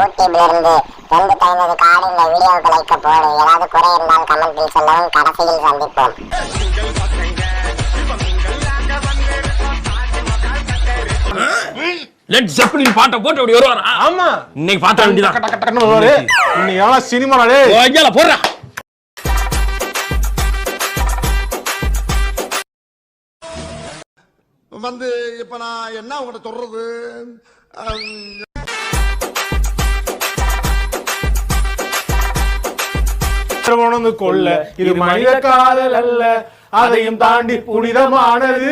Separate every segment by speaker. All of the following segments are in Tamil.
Speaker 1: யூடியூப்ல இருந்து வந்து தைந்தது காடு இந்த வீடியோவுக்கு லைக்க போடு. ஏதாவது குறை இருந்தால் கமெண்டில் சொல்லவும். கடைசியில் சந்திப்போம்.
Speaker 2: லெட் ஜெப்பலின் பாட்டை போட்டு அப்படி வருவாரா?
Speaker 3: ஆமா,
Speaker 2: இன்னைக்கு பாத்த வேண்டியதான்.
Speaker 3: டக்கு டக்கு டக்குன்னு வருவாரு. இன்னைக்கு எவ்வளவு சினிமாடா டேய்.
Speaker 2: ஓய்யால போடுறா.
Speaker 4: வந்து இப்ப நான் என்ன உங்கள்ட்ட சொல்றது?
Speaker 3: கொல்ல இது மனித காதல் அல்ல, அதையும் தாண்டி புனிதமானது.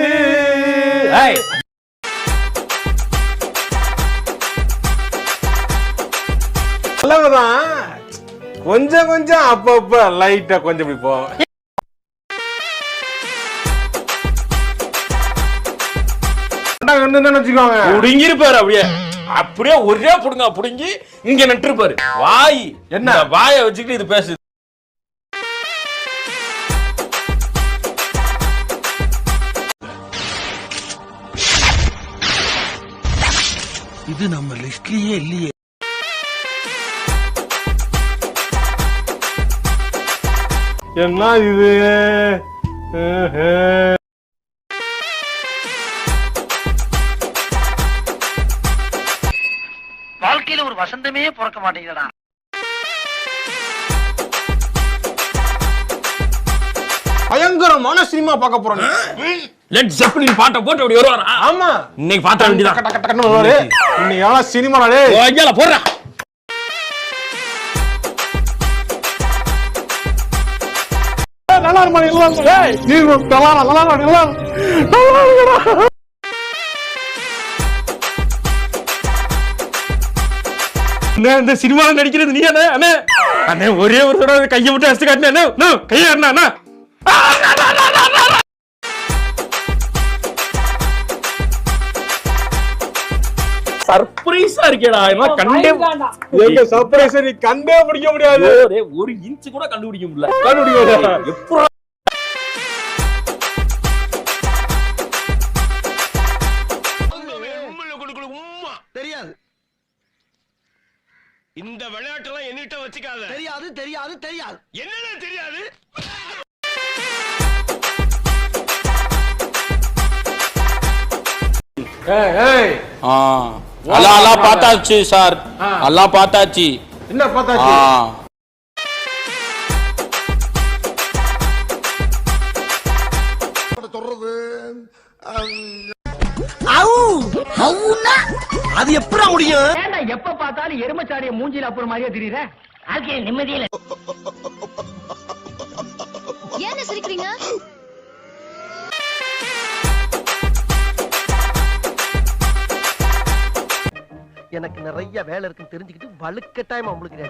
Speaker 3: நல்லதான், கொஞ்சம் கொஞ்சம் அப்பப்ப லைட்டா கொஞ்சம் இப்படி போ.
Speaker 2: புடுங்கிருப்பாரு அப்படியே அப்படியே ஒரே புடுங்க புடுங்கி இங்க நட்டுருப்பாரு. வாய் என்ன வாயை வச்சுக்கிட்டு இது பேசுது.
Speaker 5: இது நம்ம லிஸ்ட்லயே இல்லையே.
Speaker 3: என்ன இது?
Speaker 5: வாழ்க்கையில ஒரு வசந்தமே பிறக்க மாட்டேங்குதடா.
Speaker 3: பயங்கரமான சினிமா பார்க்க போறோம்.
Speaker 2: லெட் ஜெப்பலின் பாட்டை போட்டு அப்படி வருவாரா?
Speaker 3: ஆமா,
Speaker 2: இன்னைக்கு பாத்த வேண்டியதான்.
Speaker 3: டக்கு டக்குன்னு வருவாரு. இன்னைக்கு எவ்வளவு சினிமாடா டேய்.
Speaker 2: ஓய்யால போடுறா.
Speaker 3: நல்லா இருமா, டேய் நீ நல்லா
Speaker 2: இந்த சினிமால நடிக்கிறது நீ அண்ணே அண்ணே ஒரே ஒரு தடவை கையை விட்டு அடிச்சு காட்டினே கையா அண்ணா. சர்ப்ரைஸா இருக்கேடா. கண்டே
Speaker 3: எங்க சர்ப்ரைஸ் நீ கண்டே பிடிக்க முடியாது.
Speaker 2: ஒரு இன்ச் கூட கண்டுபிடிக்க முடியல. எப்போ
Speaker 4: தெரியாது.
Speaker 6: இந்த விளையாட்டெல்லாம் என்னிட்ட வச்சுக்காத.
Speaker 4: தெரியாது தெரியாது தெரியாது.
Speaker 6: என்னன்னு தெரியாது?
Speaker 7: அல்லாம் பார்த்தாச்சு சார், எல்லாம் பார்த்தாச்சு.
Speaker 3: என்ன பார்த்தாச்சு?
Speaker 4: சொல்றது
Speaker 5: அது எப்படா முடியும்?
Speaker 8: எப்ப பார்த்தாலும் எருமச்சாடிய மூஞ்சில அப்புறம் மாதிரியே தெரியுற. வாழ்க்கையில நிம்மதியில
Speaker 9: ஏன் சிரிக்கிறீங்க?
Speaker 5: எனக்கு நிறைய வேலை இருக்குன்னு தெரிஞ்சுக்கிட்டு வலுக்கட்டாயமா உங்களுக்கு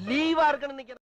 Speaker 5: லீவா இருக்குன்னு நினைக்கிறேன்.